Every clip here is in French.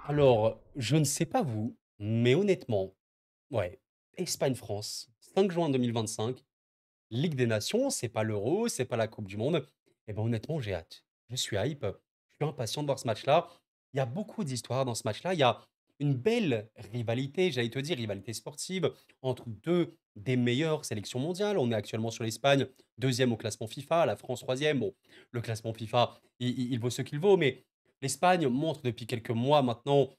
Alors, je ne sais pas vous, mais honnêtement, ouais, Espagne-France, 5 juin 2025, Ligue des Nations, c'est pas l'Euro, c'est pas la Coupe du Monde. Et ben honnêtement, j'ai hâte. Je suis hype, je suis impatient de voir ce match-là. Il y a beaucoup d'histoires dans ce match-là. Il y a une belle rivalité, j'allais te dire, rivalité sportive entre deux des meilleures sélections mondiales. On est actuellement sur l'Espagne, deuxième au classement FIFA, la France troisième. Bon, le classement FIFA, il vaut ce qu'il vaut, mais l'Espagne montre depuis quelques mois maintenant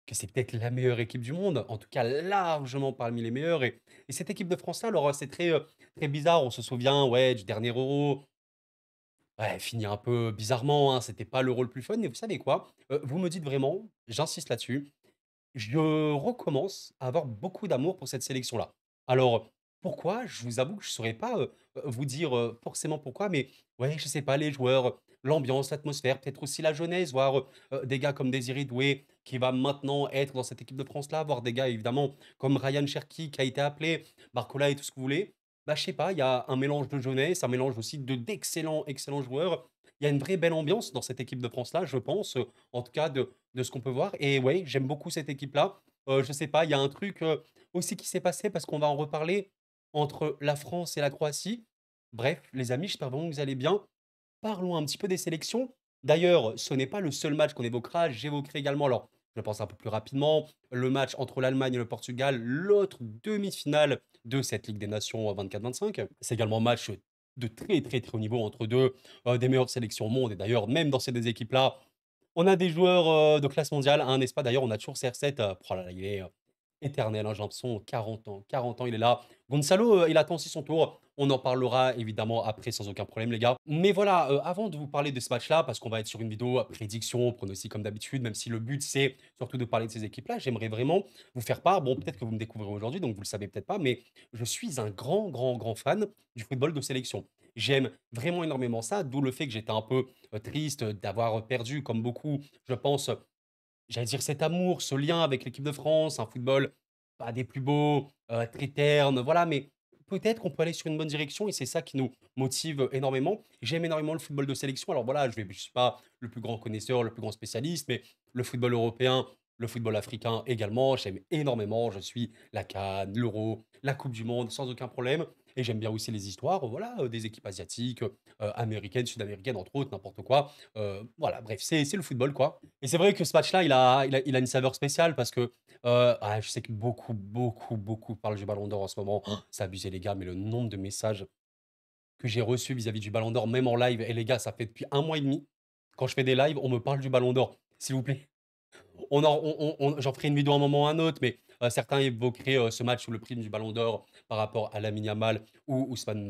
que c'est peut-être la meilleure équipe du monde, en tout cas largement parmi les meilleures. Et cette équipe de France-là, alors c'est très bizarre. On se souvient, ouais, du dernier Euro. Ouais, fini un peu bizarrement, hein, c'était pas l'Euro le plus fun. Mais vous savez quoi? Vous me dites vraiment, j'insiste là-dessus, je recommence à avoir beaucoup d'amour pour cette sélection-là. Alors, pourquoi? Je vous avoue que je ne saurais pas, vous dire, forcément pourquoi, mais ouais, je sais pas, les joueurs, l'ambiance, l'atmosphère, peut-être aussi la jeunesse, voir, des gars comme Désiré Doué qui va maintenant être dans cette équipe de France-là, voir des gars évidemment comme Ryan Cherki qui a été appelé, Barcola et tout ce que vous voulez. Bah, je sais pas, il y a un mélange de jeunesse, un mélange aussi d'excellents joueurs. Il y a une vraie belle ambiance dans cette équipe de France-là, je pense, en tout cas de ce qu'on peut voir. Et ouais, j'aime beaucoup cette équipe-là. Je sais pas, il y a un truc, aussi qui s'est passé parce qu'on va en reparler, entre la France et la Croatie. Bref, les amis, j'espère vraiment que vous allez bien. Parlons un petit peu des sélections. D'ailleurs, ce n'est pas le seul match qu'on évoquera. J'évoquerai également, alors je pense un peu plus rapidement, le match entre l'Allemagne et le Portugal, l'autre demi-finale de cette Ligue des Nations 24-25. C'est également un match de très haut niveau entre deux des meilleures sélections au monde. Et d'ailleurs, même dans ces deux équipes-là, on a des joueurs de classe mondiale, hein, n'est-ce pas? D'ailleurs, on a toujours CR7, oh là là, il est éternel, hein, j'ai l'impression, 40 ans, 40 ans, il est là. Gonzalo, il attend aussi son tour. On en parlera évidemment après sans aucun problème, les gars. Mais voilà, avant de vous parler de ce match-là, parce qu'on va être sur une vidéo prédiction, pronostic comme d'habitude, même si le but c'est surtout de parler de ces équipes-là, j'aimerais vraiment vous faire part. Bon, peut-être que vous me découvrez aujourd'hui, donc vous le savez peut-être pas, mais je suis un grand fan du football de sélection. J'aime vraiment énormément ça, d'où le fait que j'étais un peu triste d'avoir perdu, comme beaucoup, je pense, j'allais dire cet amour, ce lien avec l'équipe de France, un football pas des plus beaux, très terne, voilà, mais peut-être qu'on peut aller sur une bonne direction et c'est ça qui nous motive énormément. J'aime énormément le football de sélection. Alors voilà, je suis pas le plus grand connaisseur, le plus grand spécialiste, mais le football européen, le football africain également, j'aime énormément. Je suis la CAN, l'Euro, la Coupe du monde sans aucun problème et j'aime bien aussi les histoires, voilà, des équipes asiatiques, américaines, sud-américaines, entre autres, n'importe quoi. Voilà, bref, c'est le football, quoi. Et c'est vrai que ce match-là, il a une saveur spéciale parce que, je sais que beaucoup parlent du Ballon d'or en ce moment. Oh, c'est abusé les gars, mais le nombre de messages que j'ai reçus vis-à-vis du Ballon d'or, même en live et les gars, ça fait depuis 1 mois et demi, quand je fais des lives, on me parle du Ballon d'or. S'il vous plaît, j'en ferai une vidéo à un moment ou à un autre, mais certains évoqueraient ce match sous le prime du Ballon d'Or par rapport à Lamine Yamal ou Ousmane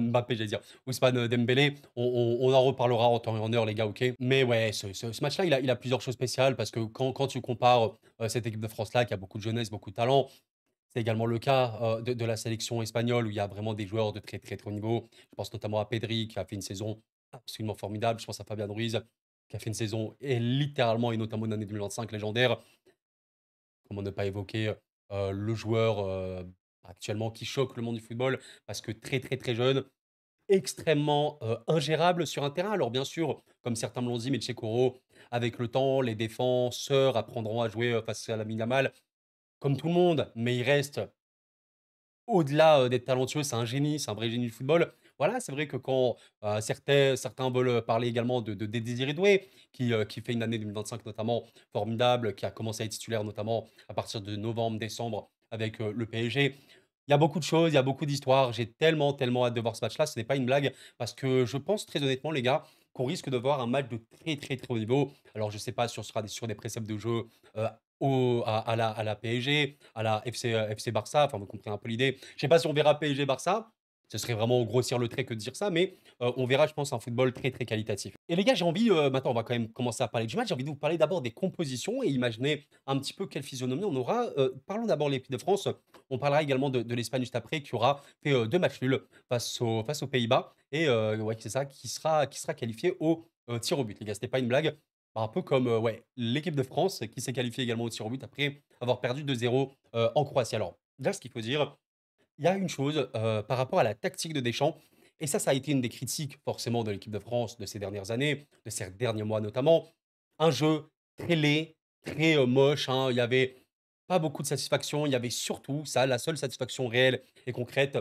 Mbappé, j'allais dire, Ousmane Dembélé. On en reparlera en temps et en heure, les gars, ok. Mais ouais, ce match-là, il a plusieurs choses spéciales parce que quand tu compares cette équipe de France-là, qui a beaucoup de jeunesse, beaucoup de talent, c'est également le cas de la sélection espagnole où il y a vraiment des joueurs de très haut niveau. Je pense notamment à Pedri qui a fait une saison absolument formidable. Je pense à Fabian Ruiz qui a fait une saison et littéralement et notamment une année 2025 légendaire. Comment ne pas évoquer le joueur actuellement qui choque le monde du football parce que très jeune, extrêmement ingérable sur un terrain. Alors bien sûr, comme certains me l'ont dit, mais Checo, avec le temps, les défenseurs apprendront à jouer face à la Yamal comme tout le monde, mais il reste au-delà, d'être talentueux, c'est un génie, c'est un vrai génie du football. Voilà, c'est vrai que quand, certains veulent, parler également de Désiré Doué, qui fait une année 2025 notamment formidable, qui a commencé à être titulaire notamment à partir de novembre-décembre avec, le PSG. Il y a beaucoup de choses, il y a beaucoup d'histoires. J'ai tellement hâte de voir ce match-là, ce n'est pas une blague parce que je pense très honnêtement les gars, qu'on risque de voir un match de très haut niveau. Alors je sais pas si on sera sur des préceptes de jeu, heu, au à la PSG, à la FC Barça, enfin vous comprenez un peu l'idée. Je sais pas si on verra PSG Barça, ce serait vraiment grossir le trait que de dire ça, mais on verra je pense un football très qualitatif. Et les gars, j'ai envie, maintenant on va quand même commencer à parler du match, j'ai envie de vous parler d'abord des compositions et imaginer un petit peu quelle physionomie on aura. Parlons d'abord de l'équipe de France, on parlera également de l'Espagne juste après qui aura fait, 2 matchs nuls face aux Pays-Bas et ouais c'est ça, qui sera qualifié au, tir au but. Les gars, c'était pas une blague. Un peu comme, ouais, l'équipe de France qui s'est qualifiée également au tir au but après avoir perdu 2-0, en Croatie. Alors, là, ce qu'il faut dire, il y a une chose, par rapport à la tactique de Deschamps et ça a été une des critiques forcément de l'équipe de France de ces dernières années, de ces derniers mois notamment. Un jeu très laid, très, moche, hein. Il y avait pas beaucoup de satisfaction. Il y avait surtout ça, la seule satisfaction réelle et concrète,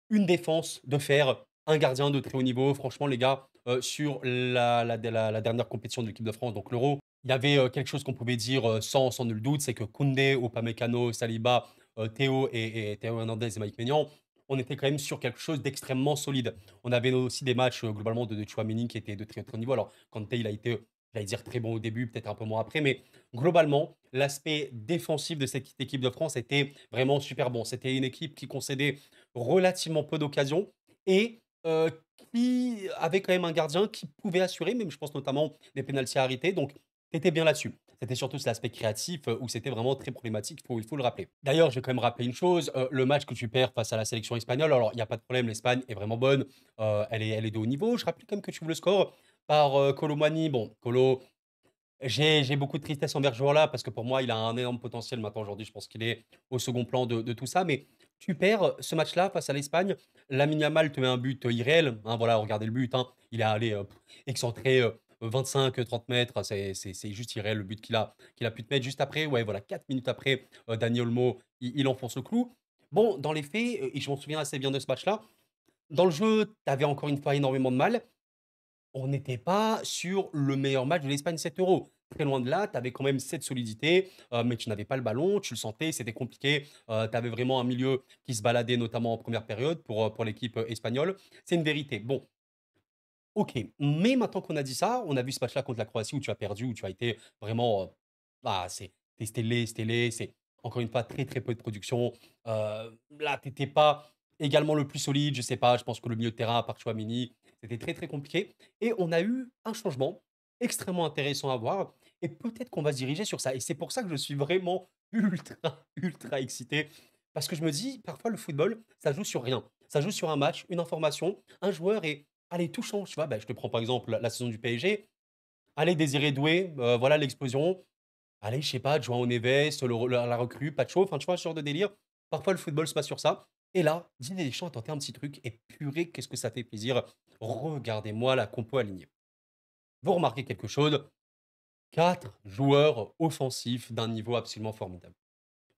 une défense de fer, un gardien de très haut niveau. Franchement, les gars, sur la dernière compétition de l'équipe de France, donc l'Euro, il y avait, quelque chose qu'on pouvait dire, sans nul doute, c'est que Koundé, Upamecano, Saliba, Théo et Théo Hernandez et Mike Maignan, on était quand même sur quelque chose d'extrêmement solide. On avait aussi des matchs, globalement de Tchouaméni qui étaient de très haut niveau. Alors Kanté, il a été, j'allais dire très bon au début, peut-être un peu moins après, mais globalement, l'aspect défensif de cette équipe de France était vraiment super bon. C'était une équipe qui concédait relativement peu d'occasions et qui avait quand même un gardien qui pouvait assurer, même je pense notamment des pénaltys arrêtés, donc tu étais bien là-dessus. C'était surtout cet aspect créatif, où c'était vraiment très problématique, il faut le rappeler. D'ailleurs, je vais quand même rappeler une chose, le match que tu perds face à la sélection espagnole, alors il y a pas de problème, l'Espagne est vraiment bonne, elle est de haut niveau. Je rappelle quand même que tu ouvres le score par, Kolo Muani. Bon, Kolo, j'ai beaucoup de tristesse envers ce joueur-là parce que pour moi, il a un énorme potentiel. Maintenant, aujourd'hui, je pense qu'il est au second plan de tout ça. Mais tu perds ce match-là face à l'Espagne. Lamine Yamal te met un but irréel, hein, voilà, regardez le but, hein. Il est allé excentré 25-30 mètres. C'est juste irréel le but qu'il a pu te mettre juste après. Ouais, voilà, 4 minutes après, Dani Olmo, il enfonce le clou. Bon, dans les faits, et je m'en souviens assez bien de ce match-là, dans le jeu, tu avais encore une fois énormément de mal. On n'était pas sur le meilleur match de l'Espagne 7 euros. Très loin de là, tu avais quand même cette solidité, mais tu n'avais pas le ballon, tu le sentais, c'était compliqué. Tu avais vraiment un milieu qui se baladait, notamment en première période pour l'équipe, espagnole. C'est une vérité. Bon, OK, mais maintenant qu'on a dit ça, on a vu ce match-là contre la Croatie où tu as perdu, où tu as été vraiment, c'était laid, c'est encore une fois très, très peu de production. Là, tu étais pas également le plus solide, je sais pas, je pense que le milieu de terrain, à part Tchouaméni, c'était très, très compliqué et on a eu un changement extrêmement intéressant à voir et peut-être qu'on va se diriger sur ça et c'est pour ça que je suis vraiment ultra, ultra excité parce que je me dis: «Parfois, le football, ça joue sur rien». Ça joue sur un match, une information, un joueur et allez, tout change, tu vois? Bah, je te prends par exemple la saison du PSG. Allez, Désiré Doué, voilà l'explosion. Allez, je sais pas, João Neves, la recrue, Pacho, enfin, tu vois, ce genre de délire. Parfois, le football se passe sur ça. Et là, Didier Deschamps a tenté un petit truc et purée, qu'est-ce que ça fait plaisir. Regardez-moi la compo alignée. Vous remarquez quelque chose? 4 joueurs offensifs d'un niveau absolument formidable.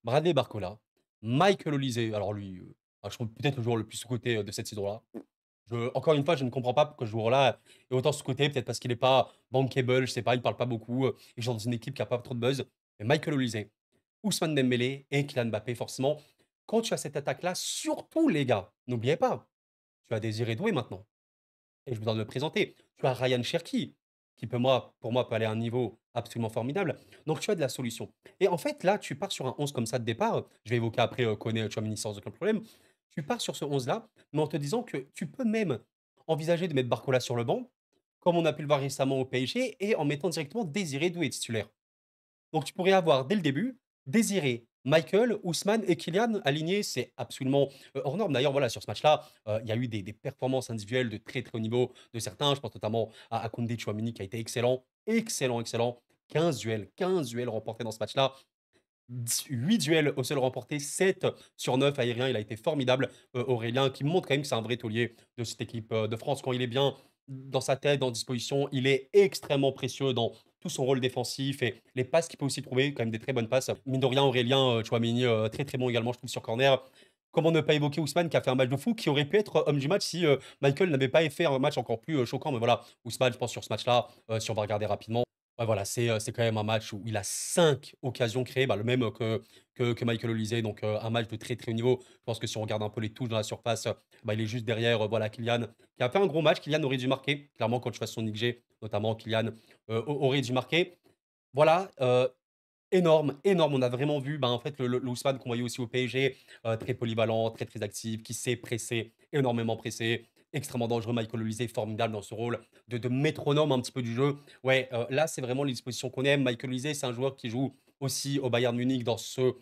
Bradley Barcola, Michael Olise, alors lui, je trouve peut-être le joueur le plus sous-coté, de cette saison-là. Encore une fois, je ne comprends pas pourquoi ce joueur-là est autant sous-coté. Peut-être parce qu'il n'est pas bankable, je sais pas, il parle pas beaucoup, il joue dans une équipe qui a pas trop de buzz. Mais Michael Olise, Ousmane Dembélé et Kylian Mbappé, forcément, quand tu as cette attaque-là, surtout les gars, n'oubliez pas, tu as Désiré Doué maintenant et je vous dois de le présenter. Tu as Ryan Cherki, qui peut pour moi, peut aller à un niveau absolument formidable. Donc tu as de la solution. Et en fait, là, tu pars sur un 11 comme ça de départ. Je vais évoquer après Koné, Tchouaméni sans aucun problème. Tu pars sur ce 11-là, mais en te disant que tu peux même envisager de mettre Barcola sur le banc, comme on a pu le voir récemment au PSG, et en mettant directement Désiré Doué titulaire. Donc tu pourrais avoir dès le début Désiré, Michael, Ousmane et Kylian alignés, c'est absolument, hors norme. D'ailleurs, voilà, sur ce match-là, il y a eu des performances individuelles de très, très haut niveau de certains. Je pense notamment à Koundé Tchouaméni qui a été excellent, excellent, excellent. 15 duels remportés dans ce match-là. 8 duels au sol remporté, 7 sur 9 aériens. Il a été formidable, Aurélien, qui montre quand même que c'est un vrai taulier de cette équipe, de France. Quand il est bien dans sa tête, en disposition, il est extrêmement précieux dans tout son rôle défensif et les passes qu'il peut aussi trouver, quand même des très bonnes passes. Mine de rien, Aurélien, Tchouaméni, très, très bon également, je trouve, sur corner. Comment ne pas évoquer Ousmane qui a fait un match de fou, qui aurait pu être homme du match si, Michael n'avait pas fait un match encore plus, choquant. Mais voilà, Ousmane, je pense sur ce match-là, si on va regarder rapidement, ouais, voilà, c'est quand même un match où il a 5 occasions créées, bah, le même, que Michael Olise, donc un match de très, très haut niveau. Je pense que si on regarde un peu les touches dans la surface, bah, il est juste derrière, voilà, Kylian, qui a fait un gros match. Kylian aurait dû marquer. Clairement, quand tu fasses son XG, notamment Kylian, aurait dû marquer. Voilà, énorme, énorme. On a vraiment vu, bah, en fait, le Ousmane qu'on voyait aussi au PSG, très polyvalent, très, très actif, qui sait presser, énormément presser, extrêmement dangereux. Michael Olise, formidable dans ce rôle de métronome un petit peu du jeu. Ouais, là, c'est vraiment les dispositions qu'on aime. Michael Olise, c'est un joueur qui joue aussi au Bayern Munich dans ce,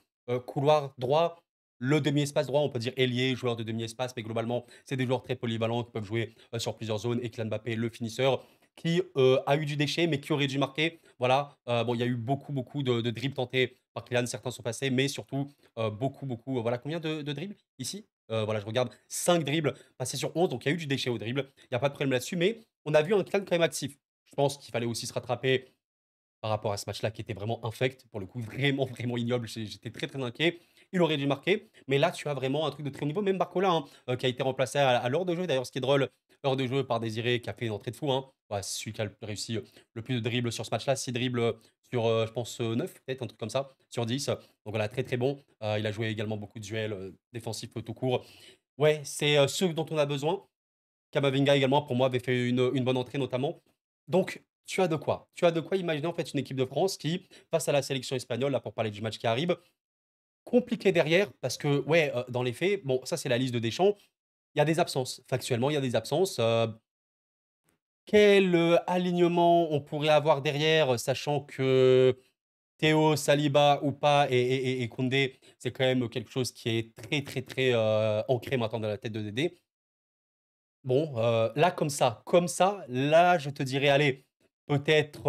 couloir droit, le demi-espace droit, on peut dire ailier, joueur de demi-espace, mais globalement, c'est des joueurs très polyvalents qui peuvent jouer, sur plusieurs zones et Kylian Mbappé, le finisseur, qui, a eu du déchet, mais qui aurait dû marquer. Voilà, bon, il y a eu beaucoup, beaucoup de dribbles tentés par Kylian, certains sont passés, mais surtout, beaucoup, beaucoup, voilà, combien de dribbles ici? Voilà, je regarde 5 dribbles passés sur 11, donc il y a eu du déchet au dribble. Il y a pas de problème là-dessus, mais on a vu un Kylian quand même actif. Je pense qu'il fallait aussi se rattraper par rapport à ce match-là qui était vraiment infect, pour le coup, vraiment, vraiment ignoble. J'étais très, très inquiet. Il aurait dû marquer, mais là, tu as vraiment un truc de très haut niveau. Même Barcola, hein, qui a été remplacé à l'heure de jeu. D'ailleurs, ce qui est drôle, heure de jeu par Désiré, qui a fait une entrée de fou, hein. Ouais, c'est celui qui a réussi le plus de dribbles sur ce match-là. 6 dribbles sur, je pense, 9, peut-être, un truc comme ça, sur 10. Donc voilà, très, très bon. Il a joué également beaucoup de duels défensifs tout court. Ouais, c'est ce dont on a besoin. Kamavinga également, pour moi, avait fait une bonne entrée notamment. Donc, tu as de quoi. Tu as de quoi imaginer en fait une équipe de France qui, face à la sélection espagnole, là pour parler du match qui arrive, compliqué derrière parce que, ouais, dans les faits, bon, ça c'est la liste de Deschamps, il y a des absences. Factuellement, il y a des absences. Quel alignement on pourrait avoir derrière, sachant que Théo, Saliba ou pas et Koundé, c'est quand même quelque chose qui est très, très, très ancré maintenant dans la tête de Dédé. Bon, là, comme ça, là, je te dirais, allez, peut-être,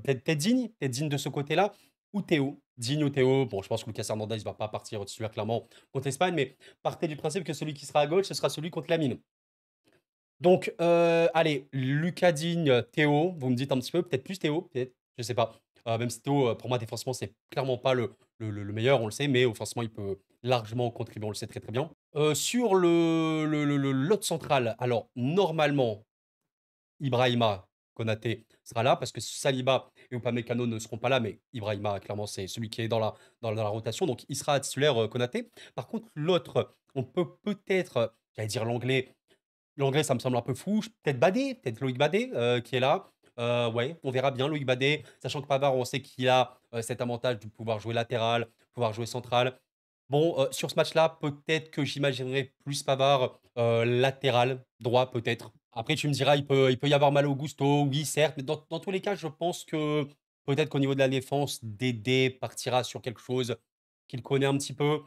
peut-être Digne de ce côté-là ou Théo. Digne ou Théo. Bon, je pense que Lucas Hernandez va pas partir titulaire clairement contre l'Espagne, mais partez du principe que celui qui sera à gauche, ce sera celui contre Lamine. Donc, allez, Lucas Digne, Théo, vous me dites un petit peu, peut-être plus Théo, peut-être, je sais pas. Même si Théo, pour moi, défensivement, c'est clairement pas le meilleur, on le sait, mais offensivement, il peut largement contribuer, on le sait très très bien. Sur l'autre central, alors normalement, Ibrahima Konaté sera là parce que Saliba et Upamecano ne seront pas là, mais Ibrahima, clairement, c'est celui qui est dans la rotation, donc il sera titulaire, Konaté. Par contre, l'autre, on peut peut-être, j'allais dire l'anglais, ça me semble un peu fou. Peut-être Badé, peut-être Loïc Badé qui est là. Ouais, on verra bien Loïc Badé, sachant que Pavard, on sait qu'il a cet avantage de pouvoir jouer latéral, pouvoir jouer central. Bon, sur ce match-là, peut-être que j'imaginerais plus Pavard latéral, droit peut-être. Après, tu me diras, il peut y avoir mal au Gusto, oui, certes, mais dans tous les cas, je pense que peut-être qu'au niveau de la défense, Dédé partira sur quelque chose qu'il connaît un petit peu.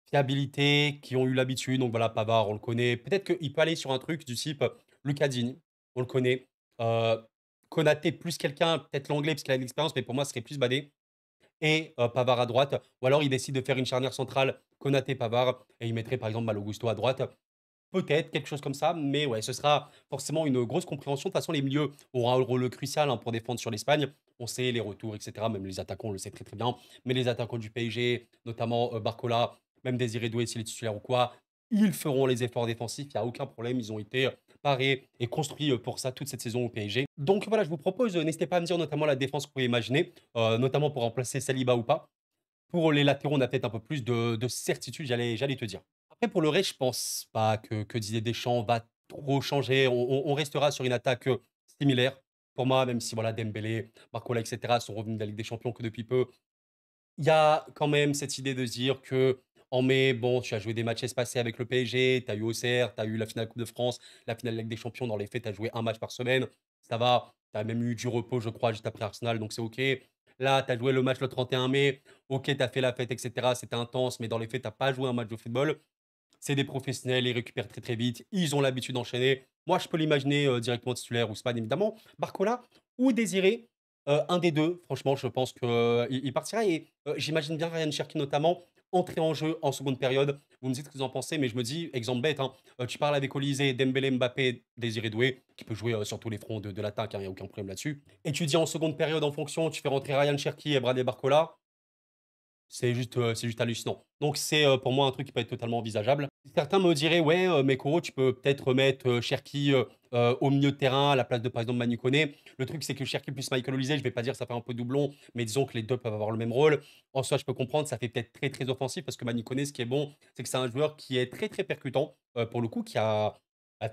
Fiabilité, qui ont eu l'habitude, donc voilà, Pavard, on le connaît. Peut-être qu'il peut aller sur un truc du type Lucas Digne, on le connaît. Heu, Konaté plus quelqu'un, peut-être l'anglais parce qu'il a de l'expérience, mais pour moi, ce serait plus Badé et Pavard à droite. Ou alors il décide de faire une charnière centrale Konaté-Pavard et il mettrait par exemple Malo Gusto à droite. Peut-être quelque chose comme ça, mais ouais, ce sera forcément une grosse compréhension. De toute façon, les milieux auront un rôle crucial, hein, pour défendre sur l'Espagne. On sait les retours et cetera, même les attaquants, on le sait très, très bien. Mais les attaquants du PSG, notamment, Barcola, même Désiré Doué s'il est titulaire ou quoi, ils feront les efforts défensifs, il y a aucun problème. Ils ont été, parés et construits, pour ça toute cette saison au PSG. Donc voilà, je vous propose, n'hésitez pas à me dire notamment la défense que vous pouvez imaginer, notamment pour remplacer Saliba ou pas. Pour les latéraux, on a peut-être un peu plus de certitude, j'allais te dire. Après, pour le reste, je pense pas que Didier Deschamps va trop changer. On restera sur une attaque similaire. Pour moi, même si voilà, Dembélé, Barcola, etc. sont revenus de la Ligue des Champions que depuis peu, il y a quand même cette idée de se dire que en mai, bon, tu as joué des matchs espacés avec le PSG, tu as eu Auxerre, tu as eu la finale Coupe de France, la finale Ligue des Champions. Dans les faits, tu as joué un match par semaine. Ça va. Tu as même eu du repos, je crois, juste après Arsenal, donc c'est OK. Là, tu as joué le match le 31 mai. OK, tu as fait la fête, etc. C'était intense, mais dans les faits, tu pas joué un match de football. C'est des professionnels, ils récupèrent très très vite, ils ont l'habitude d'enchaîner. Moi, je peux l'imaginer directement titulaire ou Span, évidemment. Barcola ou Désiré, un des deux. Franchement, je pense qu'il partira. Et j'imagine bien Ryan Cherki notamment entrer en jeu en seconde période. Vous me dites ce que vous en pensez, mais je me dis, exemple bête, hein, tu parles avec Olysée, Dembélé, Mbappé, Désiré Doué, qui peut jouer sur tous les fronts de l'attaque, il n'y a aucun problème là-dessus. Et tu dis en seconde période en fonction, tu fais rentrer Ryan Cherki et Bradley Barcola. C'est juste hallucinant. Donc c'est, pour moi un truc qui peut être totalement envisageable. Certains me diraient: «Ouais, Mekoro, tu peux peut-être remettre, Cherki, au milieu de terrain à la place de, par exemple, Manu Koné». Le truc, c'est que Cherki plus Michael Olise, je vais pas dire ça fait un peu doublon, mais disons que les 2 peuvent avoir le même rôle. En soi, je peux comprendre, ça fait peut-être très, très offensif parce que Manu Koné, ce qui est bon, c'est que c'est un joueur qui est très, très percutant, pour le coup, qui a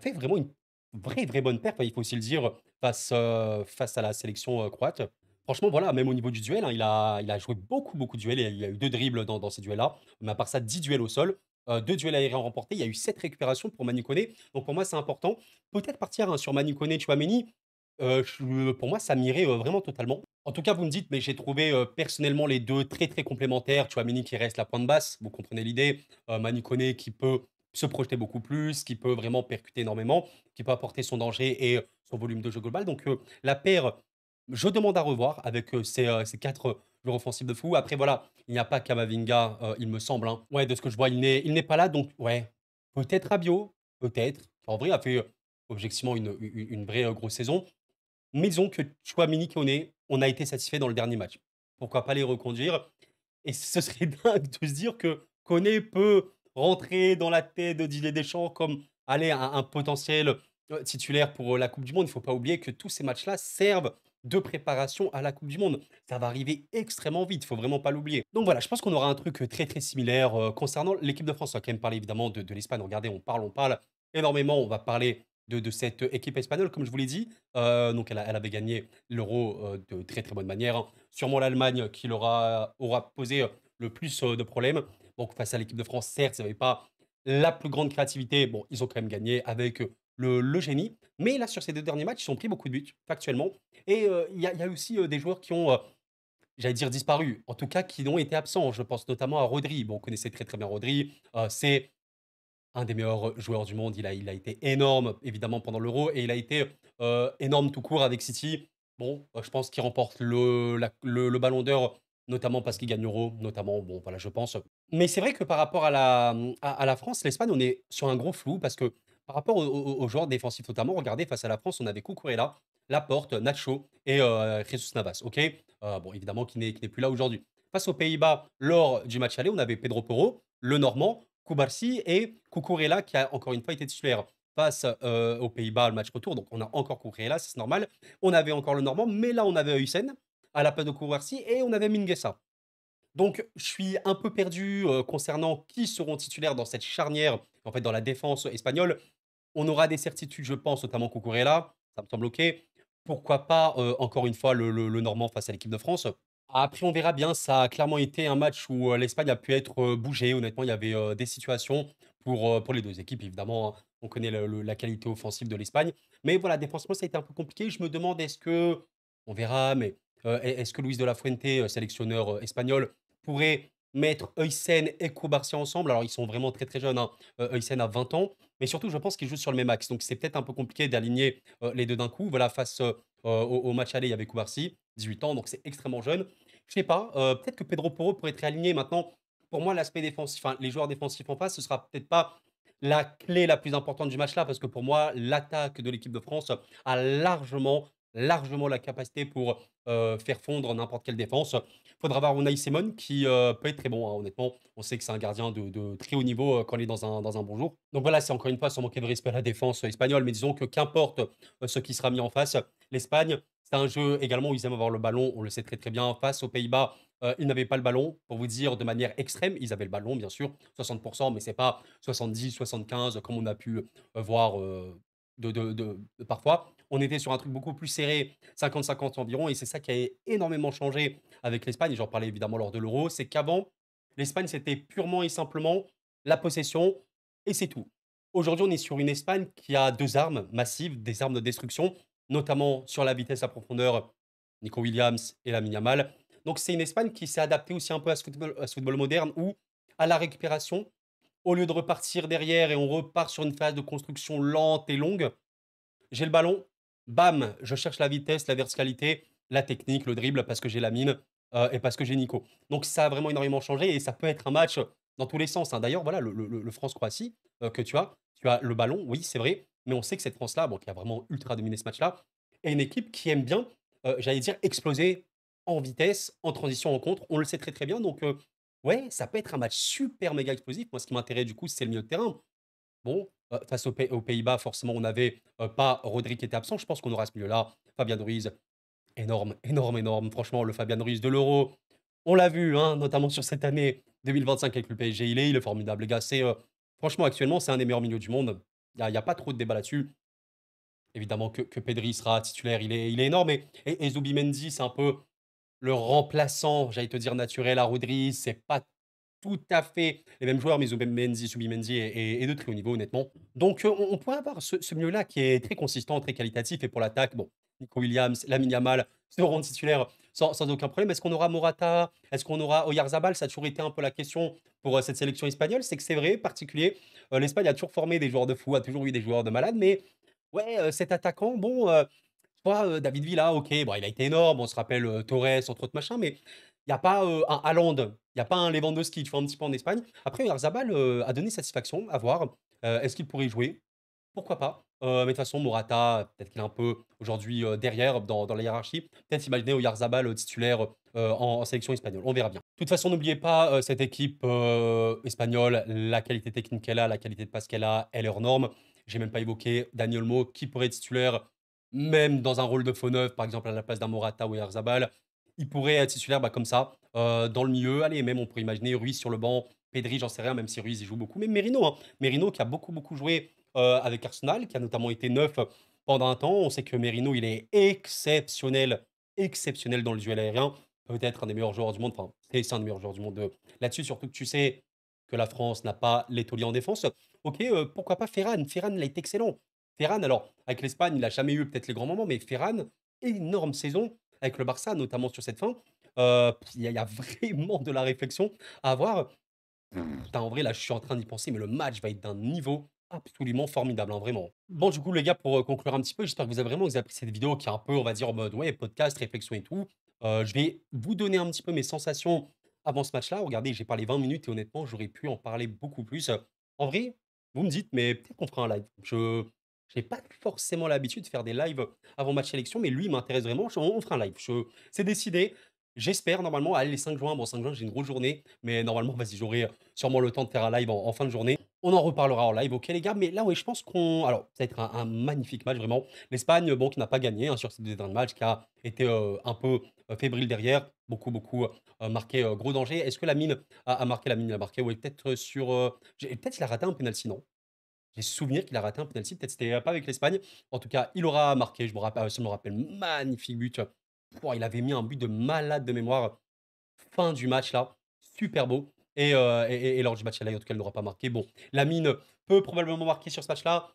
fait vraiment une vraie, vraie bonne perf, hein, il faut aussi le dire, face à la sélection, croate. Franchement, voilà, même au niveau du duel, hein, il a joué beaucoup, beaucoup de duels. Il y a eu 2 dribbles dans ces duels-là. Mais à part ça, 10 duels au sol, 2 duels aériens remportés. Il y a eu 7 récupérations pour Manu Koné. Donc pour moi, c'est important. Peut-être partir, hein, sur Manu Koné, Tchouaméni, pour moi, ça m'irait, vraiment totalement. En tout cas, vous me dites, mais j'ai trouvé, personnellement les 2 très, très complémentaires. Tchouaméni qui reste la pointe basse, vous comprenez l'idée. Manu Koné qui peut se projeter beaucoup plus, qui peut vraiment percuter énormément, qui peut apporter son danger et son volume de jeu global. Donc, la paire, je demande à revoir avec, ces 4 joueurs offensifs de fou. Après voilà, il n'y a pas Camavinga, il me semble, hein. Ouais, de ce que je vois, il n'est pas là, donc ouais, peut-être Rabiot, peut-être. En vrai, il a fait, objectivement une vraie, grosse saison. Mais disons que Tchouaméni, Koné, on a été satisfait dans le dernier match. Pourquoi pas les reconduire? Et ce serait dingue de se dire que Koné peut rentrer dans la tête de Didier Deschamps comme, allez, un potentiel, titulaire pour, la coupe du monde. Il faut pas oublier que tous ces matchs-là servent de préparation à la coupe du monde. Ça va arriver extrêmement vite, il faut vraiment pas l'oublier. Donc voilà, je pense qu'on aura un truc, très, très similaire, concernant l'équipe de France. On va quand même parler évidemment de l'Espagne. Regardez, on parle énormément. On va parler de cette équipe espagnole, comme je vous l'ai dit. Donc elle avait gagné l'Euro, de très, très bonne manière, hein. Sûrement l'Allemagne qui leur aura posé, le plus, de problèmes. Donc face à l'équipe de France, certes, ils n'avaient pas la plus grande créativité. Bon, ils ont quand même gagné avec, le génie. Mais là, sur ces 2 derniers matchs, ils ont pris beaucoup de buts, factuellement. Et il y a aussi, des joueurs qui ont, j'allais dire disparu, en tout cas qui ont été absents. Je pense notamment à Rodri. Bon, on connaissait très, très bien Rodri. C'est un des meilleurs joueurs du monde. Il a été énorme, évidemment, pendant l'Euro et il a été, énorme tout court avec City. Bon, je pense qu'il remporte le ballon d'or, notamment parce qu'il gagne l'Euro, notamment, bon, voilà, je pense. Mais c'est vrai que par rapport à la France, l'Espagne, on est sur un gros flou parce que par rapport aux joueurs défensifs notamment, regardez, face à la France, on avait Cucurella, Laporte, Nacho et Jesus Navas, OK? Bon, évidemment, qui n'est plus là aujourd'hui. Face aux Pays-Bas, lors du match aller, on avait Pedro Porro, le Normand, Cubarsí et Cucurella qui a encore une fois été titulaire face, aux Pays-Bas, le match retour. Donc on a encore Cucurella, c'est normal. On avait encore le Normand, mais là on avait Huyssen à la place de Cubarsí et on avait Mingueza. Donc je suis un peu perdu, concernant qui seront titulaires dans cette charnière, en fait dans la défense espagnole. On aura des certitudes, je pense, notamment Cucurella, ça me semble OK. Pourquoi pas, encore une fois, le Normand face à l'équipe de France? Après, on verra bien. Ça a clairement été un match où, l'Espagne a pu être, bougée. Honnêtement, il y avait, des situations pour les 2 équipes évidemment, hein. On connaît la qualité offensive de l'Espagne. Mais voilà, défensivement, ça a été un peu compliqué. Je me demande est-ce que on verra, mais, est-ce que Luis de la Fuente, sélectionneur, espagnol, pourrait mettre Huyssen et Cubarsí ensemble? Alors ils sont vraiment très, très jeunes, hein. Huyssen a 20 ans, mais surtout je pense qu'ils jouent sur le même axe. Donc c'est peut-être un peu compliqué d'aligner, les 2 d'un coup. Voilà, face, au match aller, il y avait Cubarsí, 18 ans, donc c'est extrêmement jeune. Je sais pas, peut-être que Pedro Porro pourrait être réaligné. Maintenant, pour moi, l'aspect défensif, enfin, les joueurs défensifs en face, ce sera peut-être pas la clé la plus importante du match là, parce que pour moi, l'attaque de l'équipe de France a largement la capacité pour, faire fondre n'importe quelle défense. Faudra voir Unai Simon qui, peut être très bon, hein, honnêtement. On sait que c'est un gardien de très haut niveau, quand il est dans un bon jour. Donc voilà, c'est encore une fois sans manquer de respect à la défense, espagnole, mais disons que qu'importe, ce qui sera mis en face, l'Espagne, c'est un jeu également où ils aiment avoir le ballon, on le sait très, très bien. Face aux Pays-Bas, ils n'avaient pas le ballon. Pour vous dire de manière extrême, ils avaient le ballon, bien sûr, 60, mais c'est pas 70-75 comme on a pu, voir, parfois. On était sur un truc beaucoup plus serré, 50-50 environ et c'est ça qui a énormément changé avec l'Espagne. J'en parlais évidemment lors de l'Euro. C'est qu'avant, l'Espagne, c'était purement et simplement la possession et c'est tout. Aujourd'hui, on est sur une Espagne qui a 2 armes massives, des armes de destruction, notamment sur la vitesse à profondeur, Nico Williams et Lamine Yamal. Donc c'est une Espagne qui s'est adaptée aussi un peu à ce football moderne où, à la récupération, au lieu de repartir derrière et on repart sur une phase de construction lente et longue, j'ai le ballon, bam, je cherche la vitesse, la verticalité, la technique, le dribble parce que j'ai Lamine, et parce que j'ai Nico. Donc ça a vraiment énormément changé et ça peut être un match dans tous les sens, hein. D'ailleurs, voilà, le France-Croatie, que tu as le ballon, oui, c'est vrai, mais on sait que cette France-là, bon, qui a vraiment ultra dominé ce match-là, est une équipe qui aime bien, j'allais dire exploser en vitesse, en transition, en contre. On le sait très, très bien donc ouais, ça peut être un match super méga explosif. Moi, ce qui m'intéresse du coup, c'est le milieu de terrain. Bon, face aux Pays-Bas, forcément, on n'avait, pas Rodri qui était absent. Je pense qu'on aura ce milieu-là. Fabien Ruiz, énorme, énorme, énorme. Franchement, le Fabien Ruiz de l'Euro, on l'a vu, hein, notamment sur cette année 2025 avec le PSG. Il est formidable, les gars. Franchement, actuellement, c'est un des meilleurs milieux du monde. Il y a pas trop de débat là-dessus. Évidemment que Pedri sera titulaire, il est énorme et Zubimendi, c'est un peu le remplaçant, j'allais te dire naturel à Rodri. C'est pas tout à fait les mêmes joueurs, mais Zubimendi est de très haut niveau, honnêtement. Donc, on pourrait avoir ce milieu-là qui est très consistant, très qualitatif et pour l'attaque, bon, Nico Williams, Lamine Yamal seront titulaires sans aucun problème. Est-ce qu'on aura Morata? Est-ce qu'on aura Oyarzabal? Ça a toujours été un peu la question pour, cette sélection espagnole. C'est que c'est vrai, particulier, l'Espagne a toujours formé des joueurs de fou, a toujours eu des joueurs de malades, mais ouais, cet attaquant, bon, tu vois, David Villa, OK, bon, il a été énorme, on se rappelle, Torres, entre autres machins, mais il y a pas, un Haaland, il y a pas un Lewandowski, tu vois, un petit peu en Espagne. Après, Oyarzabal, a donné satisfaction, à voir. Est-ce qu'il pourrait y jouer? Pourquoi pas? Mais de toute façon, Morata, peut-être qu'il est un peu aujourd'hui, derrière dans la hiérarchie. Peut-être imaginer Oyarzabal, titulaire, en sélection espagnole. On verra bien. De toute façon, n'oubliez pas, cette équipe, espagnole, la qualité technique qu'elle a, la qualité de passe qu'elle a, elle est hors norme. J'ai même pas évoqué Dani Olmo qui pourrait être titulaire, même dans un rôle de faux neuf, par exemple à la place d'un Morata ou Oyarzabal. Il pourrait être titulaire, bah, comme ça, dans le milieu. Allez, même on pourrait imaginer Ruiz sur le banc, Pedri, j'en sais rien, même si Ruiz, il joue beaucoup. Mais Merino, hein, Merino qui a beaucoup, beaucoup joué, avec Arsenal, qui a notamment été neuf pendant un temps. On sait que Merino, il est exceptionnel, exceptionnel dans le duel aérien. Peut-être un des meilleurs joueurs du monde. Enfin, c'est un des meilleurs joueurs du monde là-dessus. Surtout que tu sais que la France n'a pas les tauliers en défense. Ok, pourquoi pas Ferran? Ferran, il a été excellent. Ferran, alors, avec l'Espagne, il n'a jamais eu peut-être les grands moments, mais Ferran, énorme saison avec le Barça, notamment sur cette fin. Il y a vraiment de la réflexion à avoir. Putain, en vrai, là, je suis en train d'y penser, mais le match va être d'un niveau absolument formidable, hein, vraiment. Bon, du coup, les gars, pour conclure un petit peu, j'espère que vous avez apprécié cette vidéo qui est un peu, on va dire, en mode, ouais, podcast, réflexion et tout. Je vais vous donner un petit peu mes sensations avant ce match-là. Regardez, j'ai parlé 20 minutes et honnêtement, j'aurais pu en parler beaucoup plus. En vrai, vous me dites, mais peut-être qu'on fera un live. Je n'ai pas forcément l'habitude de faire des lives avant match sélection, mais lui, il m'intéresse vraiment. On fera un live. C'est décidé. J'espère normalement, allez, les 5 juin. Bon, 5 juin, j'ai une grosse journée, mais normalement, vas-y, j'aurai sûrement le temps de faire un live en fin de journée. On en reparlera en live, OK les gars? Mais là, ouais, je pense qu'on alors, ça va être un magnifique match vraiment. L'Espagne, bon, qui n'a pas gagné, hein, sur ces 2 derniers matchs, qui a été, un peu, fébrile derrière, beaucoup, beaucoup, marqué, gros danger. Est-ce que Lamine a marqué? Lamine, il a marqué, ouais, peut-être, sur, peut-être il a raté un penalty, non? J'ai souvenir qu'il a raté un penalty, peut-être c'était, pas avec l'Espagne. En tout cas, il aura marqué, je me rappelle, magnifique but. Pouah, il avait mis un but de malade de mémoire. Fin du match là, super beau et lors du match là, en tout cas, elle n'aura pas marqué. Bon, Lamine peut probablement marquer sur ce match-là.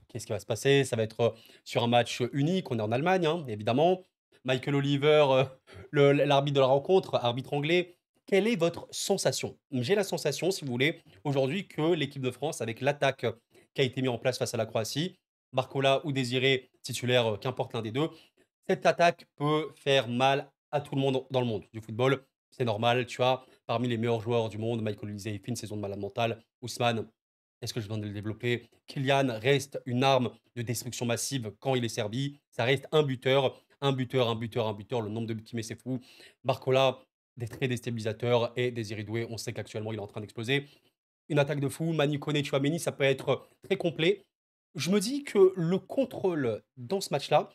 Qu'est-ce qui va se passer? Ça va être, sur un match unique. On est en Allemagne, hein, évidemment. Michael Oliver, l'arbitre de la rencontre, arbitre anglais. Quelle est votre sensation? J'ai la sensation, si vous voulez, aujourd'hui, que l'équipe de France, avec l'attaque qui a été mise en place face à la Croatie, Barcola ou Désiré titulaire, qu'importe l'un des 2, cette attaque peut faire mal à tout le monde dans le monde du football. C'est normal, tu as parmi les meilleurs joueurs du monde, Michael Olise fait une saison de malade mental. Ousmane, est-ce que je viens de le développer? Kylian reste une arme de destruction massive quand il est servi. Ça reste un buteur, un buteur, un buteur, un buteur. Le nombre de buts qu'il met, c'est fou. Barcola, des très déstabilisateurs. Et Désiré Doué, on sait qu'actuellement, il est en train d'exploser. Une attaque de fou. Manu Koné, Tchouaméni, ça peut être très complet. Je me dis que le contrôle dans ce match-là,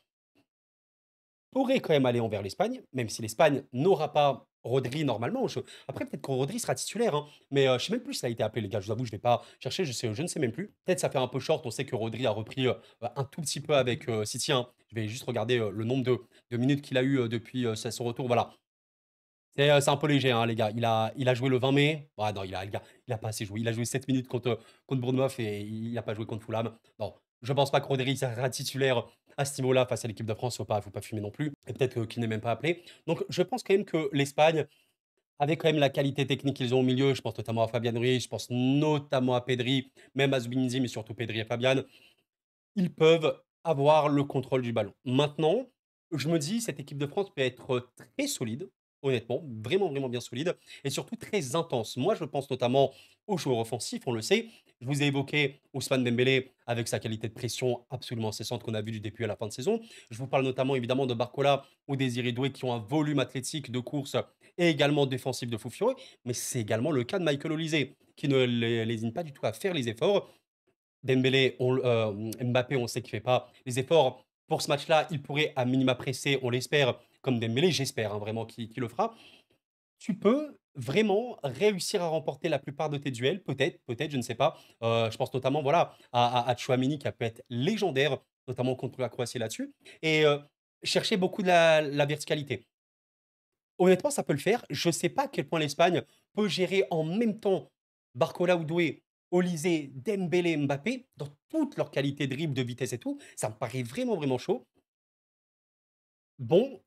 pourrait quand même aller envers l'Espagne, même si l'Espagne n'aura pas Rodri normalement. Après, peut-être que Rodri sera titulaire, hein, mais je sais même plus s'il a été appelé, les gars. Je vous avoue, je vais pas chercher, je ne sais même plus. Peut-être ça fait un peu short. On sait que Rodri a repris un tout petit peu avec City, hein. Je vais juste regarder le nombre de minutes qu'il a eu depuis son retour. Voilà, c'est un peu léger, hein, les gars. Il a joué le 20 mai. Ah non, il a pas assez joué. Il a joué 7 minutes contre Bournemouth et il n'a pas joué contre Fulham. Non, je pense pas que Rodri sera titulaire à ce niveau-là face à l'équipe de France. Faut pas fumer non plus. Et peut-être qu'il n'est même pas appelé. Donc, je pense quand même que l'Espagne, avec quand même la qualité technique qu'ils ont au milieu, je pense notamment à Fabian Ruiz, je pense notamment à Pedri, même à Zubinzi, mais surtout Pedri et Fabian, ils peuvent avoir le contrôle du ballon. Maintenant, je me dis, cette équipe de France peut être très solide, honnêtement, vraiment, vraiment bien solide, et surtout très intense. Moi, je pense notamment aux joueurs offensifs, on le sait. Je vous ai évoqué Ousmane Dembélé avec sa qualité de pression absolument incessante qu'on a vu du début à la fin de saison. Je vous parle notamment évidemment de Barcola ou Désiré Doué qui ont un volume athlétique de course et également défensif de fou furieux, mais c'est également le cas de Michael Olise qui ne lésine pas du tout à faire les efforts. Dembélé, Mbappé, on sait qu'il fait pas les efforts pour ce match-là. Il pourrait à minima presser, on l'espère, comme Dembélé, j'espère, hein, vraiment qu'il le fera. Tu peux vraiment réussir à remporter la plupart de tes duels, peut-être, je ne sais pas. Je pense notamment, voilà, à Tchouaméni qui a pu être légendaire, notamment contre la Croatie là-dessus et chercher beaucoup de la verticalité. Honnêtement, ça peut le faire. Je ne sais pas à quel point l'Espagne peut gérer en même temps Barcola ou Doué, Olise, Dembélé, Mbappé, dans toute leur qualité de dribble, de vitesse et tout. Ça me paraît vraiment, vraiment chaud. Bon,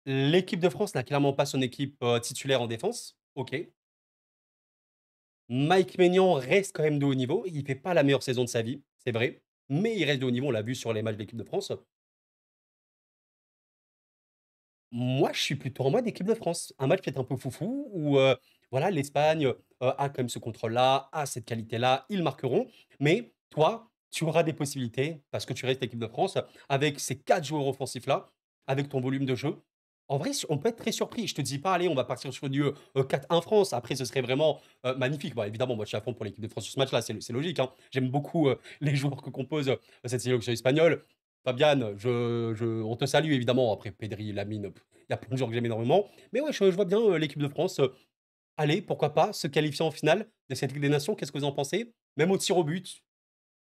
l'équipe de France n'a clairement pas son équipe titulaire en défense. Ok. Mike Maignan reste quand même de haut niveau. Il fait pas la meilleure saison de sa vie, c'est vrai. Mais il reste de haut niveau, on l'a vu sur les matchs de l'équipe de France. Moi, je suis plutôt en mode équipe de France. Un match peut-être un peu foufou où, voilà, l'Espagne, a quand même ce contrôle-là, a cette qualité-là, ils marqueront. Mais toi, tu auras des possibilités parce que tu restes équipe de France avec ces 4 joueurs offensifs-là, avec ton volume de jeu. En vrai, on peut être très surpris. Je te dis pas: «Allez, on va partir sur du, 4-1 France». Après, ce serait vraiment, magnifique. Bon, évidemment, moi, je suis à fond pour l'équipe de France sur ce match-là, c'est logique, hein. J'aime beaucoup, les joueurs que compose, cette sélection espagnole. Fabian, on te salue évidemment. Après Pedri, Lamine, il y a plein de joueurs que j'aime énormément. Mais ouais, je vois bien, l'équipe de France, aller, pourquoi pas, se qualifier en finale de cette Ligue des Nations. Qu'est-ce que vous en pensez? Même au tir au but,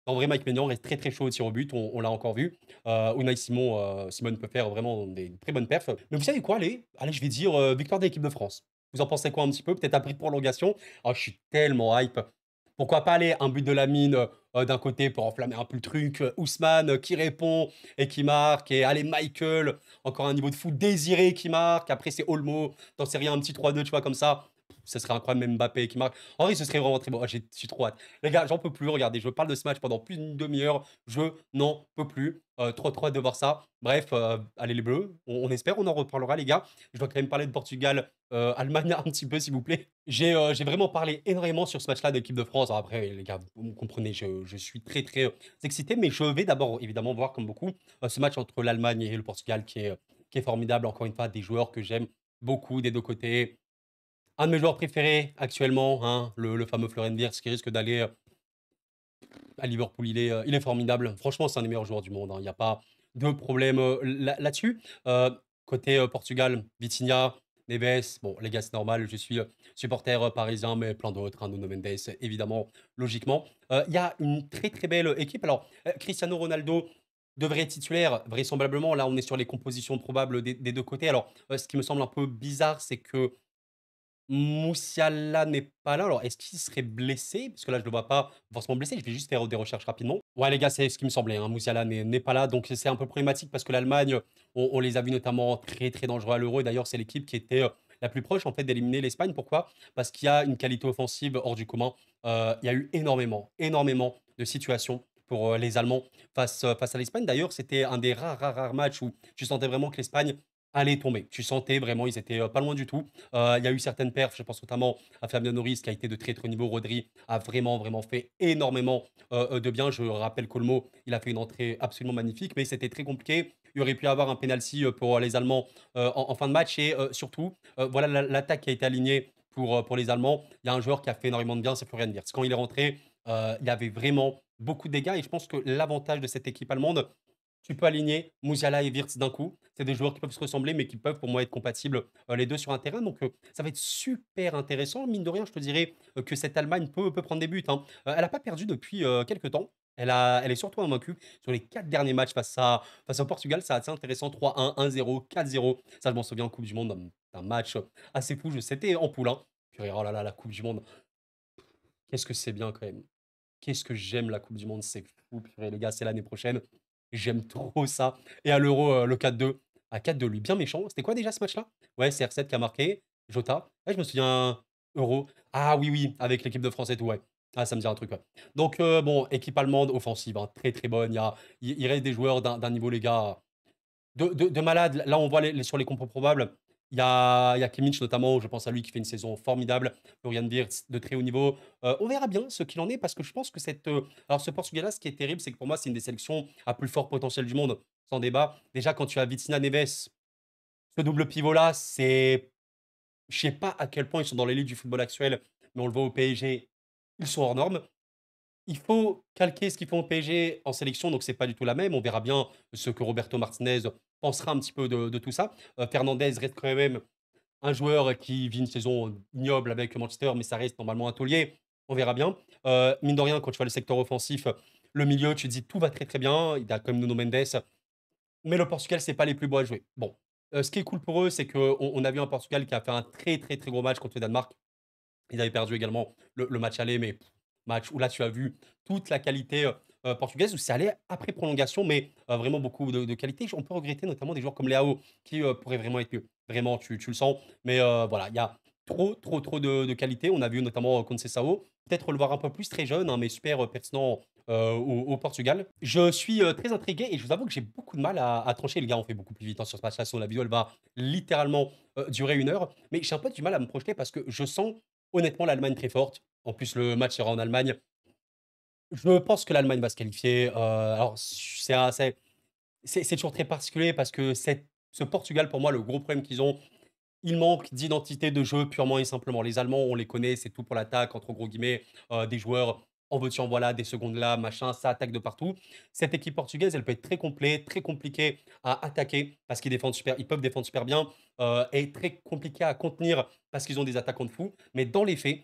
en vrai, Mike Maignan reste très, très chaud au tir au but, on l'a encore vu. Unai Simon peut faire vraiment des très bonnes perfs. Mais vous savez quoi? Allez, je vais dire, victoire de l'équipe de France. Vous en pensez quoi un petit peu? Peut-être après prolongation? Oh, je suis tellement hype. Pourquoi pas aller un but de Lamine, d'un côté pour enflammer un peu le truc, Ousmane, qui répond et qui marque et allez Michael, encore un niveau de fou, Désiré qui marque, après c'est Olmo, t'en sais rien, un petit 3-2, tu vois? Comme ça, ce serait incroyable, même Mbappé qui marque. En vrai, ce serait vraiment très beau. Oh, j'ai trop hâte. Les gars, j'en peux plus, regardez, je parle de ce match pendant plus d'une demi-heure, je n'en peux plus. Trop hâte de voir ça. Bref, allez les Bleus, on espère, on en reparlera les gars. Je dois quand même parler de Portugal, Allemagne un petit peu s'il vous plaît. J'ai vraiment parlé énormément sur ce match-là d'équipe de France. Alors après les gars, vous me comprenez, je suis très, très, excité, mais je vais d'abord évidemment voir comme beaucoup, ce match entre l'Allemagne et le Portugal qui est formidable. Encore une fois, des joueurs que j'aime beaucoup des 2 côtés. Un de mes joueurs préférés actuellement, hein, le fameux Florian Wirtz qui risque d'aller, à Liverpool, il est formidable. Franchement, c'est un des meilleurs joueurs du monde, hein. Il y a pas de problème, là-dessus. Côté, Portugal, Vitinha, Neves, bon les gars, c'est normal, je suis, supporter, parisien, mais plein d'autres, hein, Nuno Mendes, évidemment, logiquement. Il y a une très, très belle, équipe. Alors, Cristiano Ronaldo devrait être titulaire, vraisemblablement. Là, on est sur les compositions probables des 2 côtés. Alors, ce qui me semble un peu bizarre, c'est que Moussiala n'est pas là. Alors, est-ce qu'il serait blessé? Parce que là, je le vois pas forcément blessé. Je vais juste faire des recherches rapidement. Ouais, les gars, c'est ce qui me semblait, hein. Moussiala n'est pas là. Donc, c'est un peu problématique parce que l'Allemagne, on les a vus notamment très, très dangereux à l'Euro. Et d'ailleurs, c'est l'équipe qui était la plus proche, en fait, d'éliminer l'Espagne. Pourquoi? Parce qu'il y a une qualité offensive hors du commun. Il y a eu énormément, énormément de situations pour les Allemands face à l'Espagne. D'ailleurs, c'était un des rares, rares, rares matchs où tu sentais vraiment que l'Espagne allait tomber. Tu sentais vraiment, ils étaient pas loin du tout. Il y a eu certaines perfs, je pense notamment à Fabien Noris qui a été de très très haut niveau. Rodri a vraiment vraiment fait énormément de bien. Je rappelle qu'Olmo, il a fait une entrée absolument magnifique, mais c'était très compliqué. Il aurait pu y avoir un penalty pour les Allemands en fin de match et surtout, voilà l'attaque qui a été alignée pour les Allemands. Il y a un joueur qui a fait énormément de bien, c'est Florian Wirtz. Quand il est rentré, il y avait vraiment beaucoup de dégâts et je pense que l'avantage de cette équipe allemande, tu peux aligner Musiala et Wirtz d'un coup. C'est des joueurs qui peuvent se ressembler, mais qui peuvent pour moi être compatibles les deux sur un terrain. Donc ça va être super intéressant. Mine de rien, je te dirais que cette Allemagne peut prendre des buts, hein. Elle n'a pas perdu depuis quelques temps. Elle est surtout invaincue sur les 4 derniers matchs face au Portugal. C'est assez intéressant. 3-1, 1-0, 4-0. Ça, je m'en souviens en Coupe du Monde, d'un match assez fou. C'était en poule, hein. Purée, oh là là, la Coupe du Monde. Qu'est-ce que c'est bien quand même. Qu'est-ce que j'aime la Coupe du Monde, c'est fou, purée les gars, c'est l'année prochaine. J'aime trop ça et à l'Euro, le 4-2, à 4-2, lui, bien méchant. C'était quoi déjà ce match-là? Ouais, CR7 qui a marqué, Jota. Ouais, je me souviens, Euro. Ah oui, oui, avec l'équipe de France et tout, ouais. Ah, ça me dit un truc, ouais. Donc bon, équipe allemande offensive, hein, très, très bonne. Il reste des joueurs d'un niveau, les gars, de malade. Là, on voit sur les compos probables, il y a Kimmich notamment, je pense à lui qui fait une saison formidable. Florian Wirtz de très haut niveau. On verra bien ce qu'il en est parce que je pense que alors ce Portugal-là, ce qui est terrible, c'est que pour moi, c'est une des sélections à plus fort potentiel du monde, sans débat. Déjà, quand tu as Vitinha, Neves, ce double pivot-là, je sais pas à quel point ils sont dans l'élite du football actuel, mais on le voit au PSG, ils sont hors normes. Il faut calquer ce qu'ils font au PSG en sélection, donc c'est pas du tout la même. On verra bien ce que Roberto Martinez pensera un petit peu de tout ça. Fernandez reste quand même un joueur qui vit une saison ignoble avec Manchester, mais ça reste normalement un taulier. On verra bien. Mine de rien, quand tu vois le secteur offensif, le milieu, tu te dis tout va très très bien. Il y a quand même Nuno Mendes, mais le Portugal, c'est pas les plus beaux à jouer. Bon, ce qui est cool pour eux, c'est qu'on a vu un Portugal qui a fait un très très très gros match contre le Danemark. Ils avaient perdu également le match aller, mais match où là, tu as vu toute la qualité portugaise, où c'est allé après prolongation, mais vraiment beaucoup de qualité. On peut regretter notamment des joueurs comme Léao qui pourraient vraiment être mieux. Vraiment, tu le sens. Mais voilà, il y a trop, trop, trop de qualité. On a vu notamment Conceição, peut-être le voir un peu plus très jeune, hein, mais super pertinent au Portugal. Je suis très intrigué et je vous avoue que j'ai beaucoup de mal à trancher. Les gars, on fait beaucoup plus vite hein, sur ce match-là. Sinon, la vidéo, elle va littéralement durer 1 heure. Mais j'ai un peu du mal à me projeter parce que je sens honnêtement l'Allemagne très forte. En plus, le match sera en Allemagne. Je pense que l'Allemagne va se qualifier, alors c'est toujours très particulier parce que ce Portugal, pour moi, le gros problème qu'ils ont, il manque d'identité de jeu purement et simplement. Les Allemands, on les connaît, c'est tout pour l'attaque, entre gros guillemets, des joueurs en veux-tu, en voilà, des secondes là, machin, ça attaque de partout. Cette équipe portugaise, elle peut être très complète, très compliquée à attaquer parce ils peuvent défendre super bien, et très compliquée à contenir parce qu'ils ont des attaquants de fou. Mais dans les faits,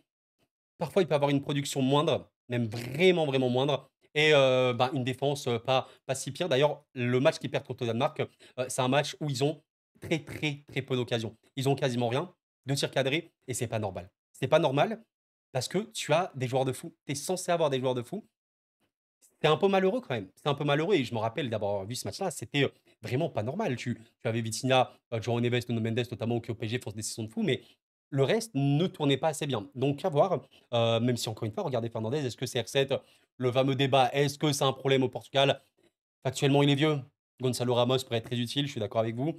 parfois, il peut avoir une production moindre, même vraiment, vraiment moindre et bah, une défense, pas si pire. D'ailleurs, le match qu'ils perdent contre le Danemark, c'est un match où ils ont très, très, très peu d'occasions. Ils ont quasiment rien, 2 tirs cadrés et c'est pas normal. C'est pas normal parce que tu as des joueurs de fou. Tu es censé avoir des joueurs de fou. C'est un peu malheureux quand même. C'est un peu malheureux et je me rappelle d'avoir vu ce match-là, c'était, vraiment pas normal. Tu avais Vitinha, João Neves, Nuno Mendes notamment qui au PSG font des saisons de fou, mais le reste ne tournait pas assez bien. Donc à voir, même si encore une fois, regardez Fernandez, est-ce que CR7, le fameux débat, est-ce que c'est un problème au Portugal? Factuellement, il est vieux. Gonzalo Ramos pourrait être très utile, je suis d'accord avec vous.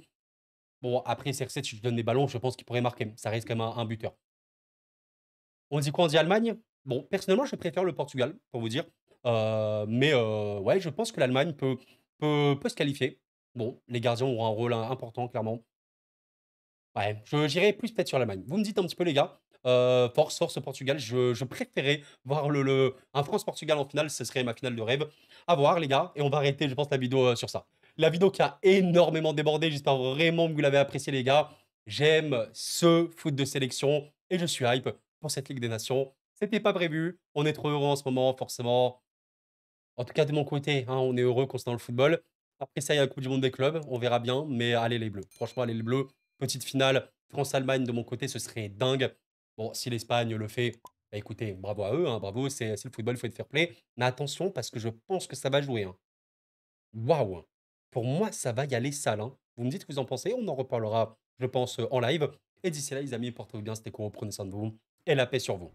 Bon, après CR7, si je lui donne des ballons, je pense qu'il pourrait marquer. Ça reste quand même un buteur. On dit quoi? On dit Allemagne? Bon, personnellement, je préfère le Portugal, pour vous dire. Mais ouais, je pense que l'Allemagne peut se qualifier. Bon, les gardiens auront un rôle important, clairement. Ouais, j'irai plus peut-être sur l'Allemagne. Vous me dites un petit peu, les gars. Force au Portugal. Je préférais voir un France-Portugal en finale. Ce serait ma finale de rêve. À voir, les gars. Et on va arrêter, je pense, la vidéo sur ça. La vidéo qui a énormément débordé. J'espère vraiment que vous l'avez apprécié, les gars. J'aime ce foot de sélection et je suis hype pour cette Ligue des Nations. C'était pas prévu. On est trop heureux en ce moment, forcément. En tout cas, de mon côté, hein, on est heureux concernant le football. Après ça, il y a la Coupe du Monde des clubs, on verra bien, mais allez les Bleus. Franchement, allez les Bleus. Petite finale, France-Allemagne de mon côté, ce serait dingue. Bon, si l'Espagne le fait, bah écoutez, bravo à eux, hein, bravo, c'est le football, il faut être fair play. Mais attention, parce que je pense que ça va jouer, hein. Waouh! Pour moi, ça va y aller sale, hein. Vous me dites ce que vous en pensez, on en reparlera, je pense, en live. Et d'ici là, les amis, portez-vous bien, c'était cool, prenez soin de vous, et la paix sur vous.